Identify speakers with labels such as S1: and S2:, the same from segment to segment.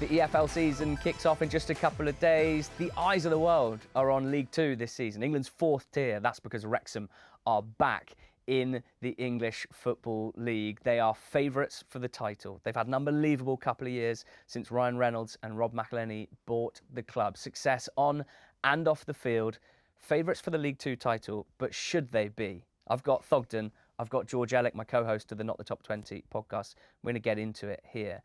S1: The EFL season kicks off in just a couple of days. The eyes of the world are on League Two this season, England's fourth tier. That's because Wrexham are back in the English Football League. They are favourites for the title. They've had an unbelievable couple of years since Ryan Reynolds and Rob McElhenney bought the club. Success on and off the field. Favourites for the League Two title, but should they be? I've got Thogden, I've got George Elek, my co-host of the Not the Top 20 podcast. We're going to get into it here.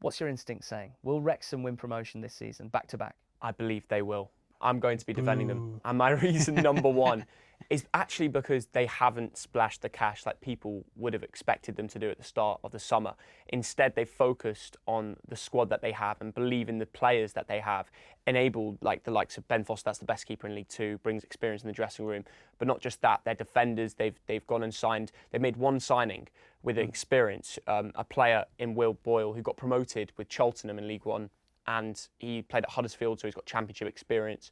S1: What's your instinct saying? Will Wrexham win promotion this season, back to back?
S2: I believe they will. I'm going to be defending them. And my reason number one is actually because they haven't splashed the cash like people would have expected them to do at the start of the summer. Instead, they've focused on the squad that they have and believe in the players that they have, enabled like the likes of Ben Foster, that's the best keeper in League Two, brings experience in the dressing room. But not just that, their defenders, they've gone and signed, they've made one signing with experience, a player in Will Boyle who got promoted with Cheltenham in League One, and he played at Huddersfield, so he's got championship experience.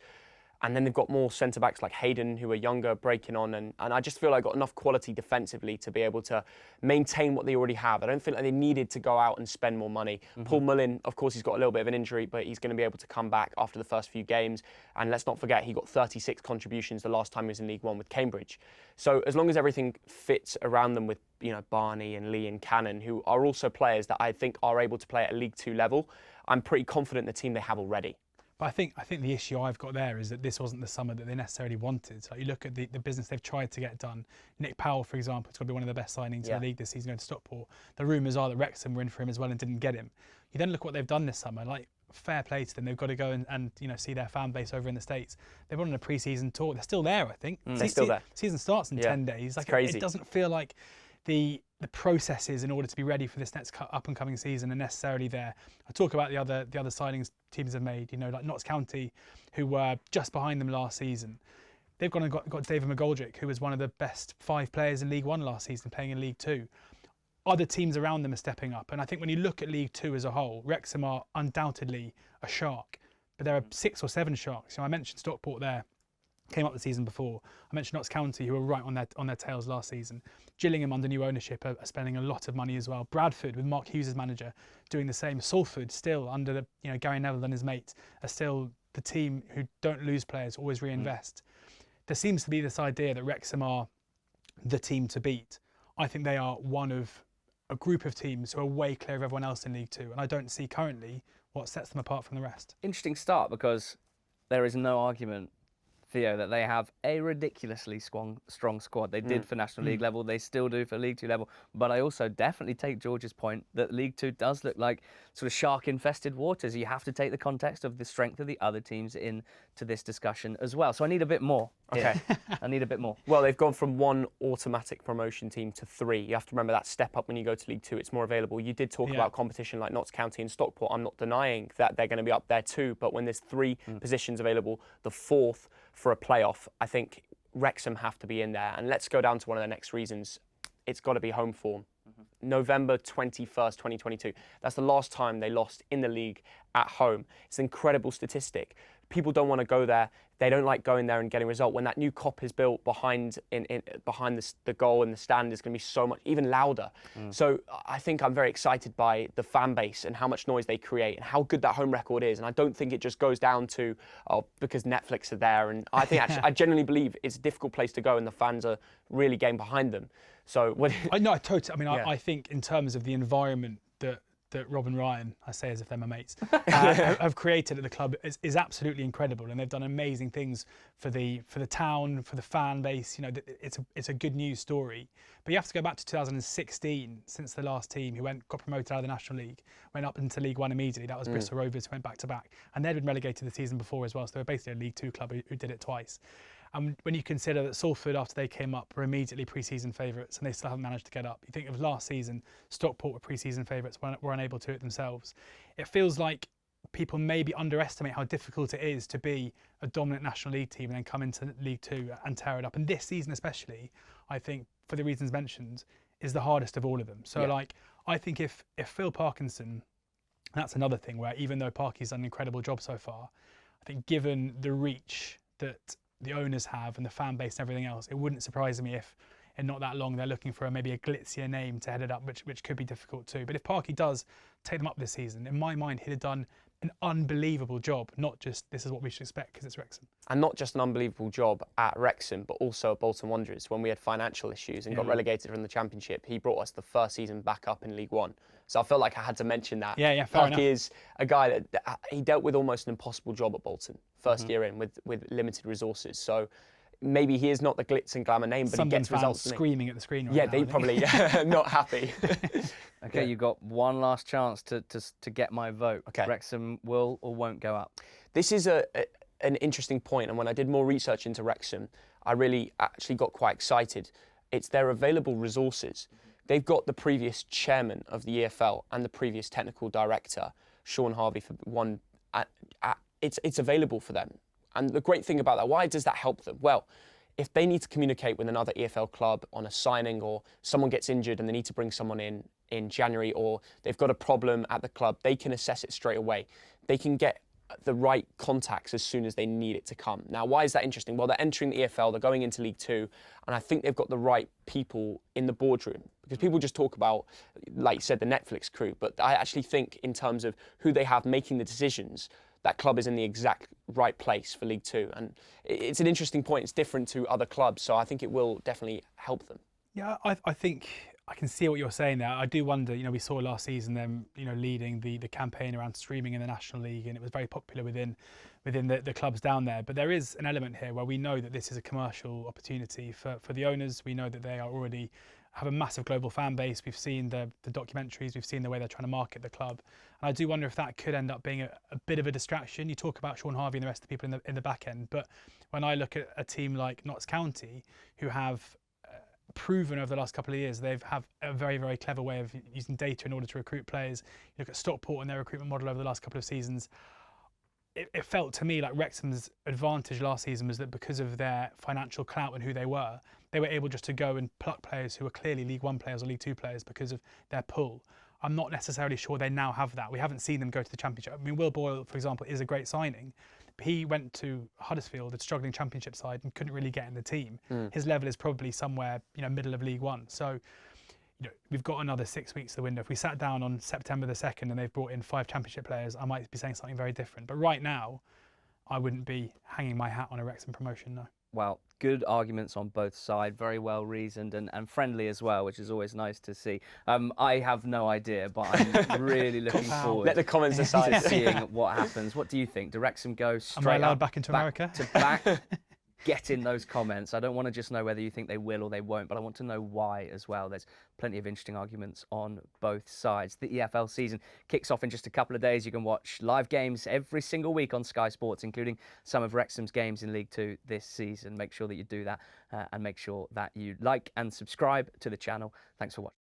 S2: And then they've got more centre-backs like Hayden, who are younger, breaking on. And I just feel like got enough quality defensively to be able to maintain what they already have. I don't feel like they needed to go out and spend more money. Paul Mullin, of course, he's got a little bit of an injury, but he's going to be able to come back after the first few games. And let's not forget, he got 36 contributions the last time he was in League One with Cambridge. So as long as everything fits around them with, you know, Barney and Lee and Cannon, who are also players that I think are able to play at a League Two level, I'm pretty confident in the team they have already.
S3: But I think the issue I've got there is that this wasn't the summer that they necessarily wanted. So you look at the business they've tried to get done. Nick Powell, for example, is going to be one of the best signings in the league this season going to Stockport. The rumours are that Wrexham were in for him as well and didn't get him. You then look at what they've done this summer. Like, fair play to them. They've got to go and you know, see their fan base over in the States. They've gone on a pre-season tour. They're still there, I think.
S2: They're still there.
S3: Season starts in 10 days. Like,
S2: it's crazy.
S3: It doesn't feel like the processes in order to be ready for this next up and coming season are necessarily there. I talk about the other signings teams have made, you know, like Notts County, who were just behind them last season. They've gone and got David McGoldrick, who was one of the best 5 players in League One last season, playing in League Two. Other teams around them are stepping up, and I think when you look at League Two as a whole, Wrexham are undoubtedly a shark, but there are 6 or 7 sharks. You know, I mentioned Stockport there. Came up the season before. I mentioned Notts County, who were right on their tails last season. Gillingham, under new ownership, are spending a lot of money as well. Bradford, with Mark Hughes as manager, doing the same. Salford, still under the, you know, Gary Neville and his mates, are still the team who don't lose players, always reinvest. There seems to be this idea that Wrexham are the team to beat. I think they are one of a group of teams who are way clear of everyone else in League Two, and I don't see currently what sets them apart from the rest.
S1: Interesting start, because there is no argument, Theo, that they have a ridiculously strong squad. They did for National League level, they still do for League Two level. But I also definitely take George's point that League Two does look like sort of shark-infested waters. You have to take the context of the strength of the other teams into this discussion as well. So I need a bit more.
S2: Okay.
S1: I need a bit more.
S2: Well, they've gone from 1 automatic promotion team to 3. You have to remember that step up when you go to League Two. It's more available. You did talk about competition like Notts County and Stockport. I'm not denying that they're going to be up there too. But when there's 3 positions available, the 4th for a playoff, I think Wrexham have to be in there. And let's go down to one of the next reasons. It's got to be home form. November 21st, 2022. That's the last time they lost in the league at home. It's an incredible statistic. People don't want to go there. They don't like going there and getting a result. When that new cop is built behind the goal, and the stand is going to be so much, even louder. So I think I'm very excited by the fan base and how much noise they create and how good that home record is. And I don't think it just goes down to, because Netflix are there. And I think actually, I genuinely believe it's a difficult place to go and the fans are really getting behind them. So
S3: I totally. I think in terms of the environment that Rob and Ryan, I say as if they're my mates, have created at the club is absolutely incredible, and they've done amazing things for the town, for the fan base. You know, it's a good news story. But you have to go back to 2016, since the last team who got promoted out of the National League went up into League One immediately. That was Bristol Rovers, who went back to back, and they'd been relegated the season before as well. So they were basically a League Two club who did it twice. And when you consider that Salford, after they came up, were immediately pre-season favourites, and they still haven't managed to get up. You think of last season, Stockport were pre-season favourites, were unable to do it themselves. It feels like people maybe underestimate how difficult it is to be a dominant National League team and then come into League Two and tear it up. And this season especially, I think, for the reasons mentioned, is the hardest of all of them. So I think if Phil Parkinson, that's another thing where even though Parky's done an incredible job so far, I think given the reach that the owners have and the fan base and everything else, it wouldn't surprise me if in not that long. They're looking for maybe a glitzier name to head it up, which could be difficult too. But if Parky does take them up this season, in my mind, he'd have done an unbelievable job, not just this is what we should expect because it's Wrexham.
S2: And not just an unbelievable job at Wrexham, but also at Bolton Wanderers when we had financial issues and got relegated from the Championship. He brought us the first season back up in League One. So I felt like I had to mention that.
S3: Yeah, fair enough.
S2: Parky is a guy that he dealt with almost an impossible job at Bolton, first year in with limited resources. So maybe he is not the glitz and glamour name, but he gets results.
S3: Screaming at the screen right
S2: yeah,
S3: now,
S2: they probably not happy.
S1: Okay, you've got one last chance to get my vote.
S2: Okay.
S1: Wrexham will or won't go up.
S2: This is an interesting point, and when I did more research into Wrexham, I really actually got quite excited. It's their available resources. They've got the previous chairman of the EFL and the previous technical director, Sean Harvey, for one. It's available for them. And the great thing about that, why does that help them? Well, if they need to communicate with another EFL club on a signing, or someone gets injured and they need to bring someone in January, or they've got a problem at the club, they can assess it straight away. They can get the right contacts as soon as they need it to come. Now, why is that interesting? Well, they're entering the EFL, they're going into League Two, and I think they've got the right people in the boardroom. Because people just talk about, like you said, the Netflix crew, but I actually think in terms of who they have making the decisions, that club is in the exact right place for League Two. And it's an interesting point. It's different to other clubs, so I think it will definitely help them.
S3: Yeah, I think I can see what you're saying there. I do wonder, we saw last season them, leading the campaign around streaming in the National League, and it was very popular within the clubs down there. But there is an element here where we know that this is a commercial opportunity for the owners. We know that they are already have a massive global fan base. We've seen the documentaries, we've seen the way they're trying to market the club. And I do wonder if that could end up being a bit of a distraction. You talk about Sean Harvey and the rest of the people in the back end, but when I look at a team like Notts County, who have proven over the last couple of years they have a very, very clever way of using data in order to recruit players. You look at Stockport and their recruitment model over the last couple of seasons. It felt to me like Wrexham's advantage last season was that because of their financial clout and who they were able just to go and pluck players who were clearly League One players or League Two players because of their pull. I'm not necessarily sure they now have that. We haven't seen them go to the Championship. I mean, Will Boyle, for example, is a great signing. He went to Huddersfield, a struggling Championship side, and couldn't really get in the team. His level is probably somewhere, middle of League One. So, we've got another 6 weeks to the window. If we sat down on September the 2nd and they've brought in 5 Championship players, I might be saying something very different. But right now, I wouldn't be hanging my hat on a Wrexham promotion, no.
S1: Well, good arguments on both sides, very well reasoned and friendly as well, which is always nice to see. I have no idea, but I'm really looking forward.
S2: Let the comments decide.
S1: To seeing what happens. What do you think? Do Wrexham go straight
S3: Am I allowed
S1: up,
S3: back into America?
S1: To back? Get in those comments. I don't want to just know whether you think they will or they won't, but I want to know why as well. There's plenty of interesting arguments on both sides. The EFL season kicks off in just a couple of days. You can watch live games every single week on Sky Sports, including some of Wrexham's games in League Two this season. Make sure that you do that and make sure that you like and subscribe to the channel. Thanks for watching.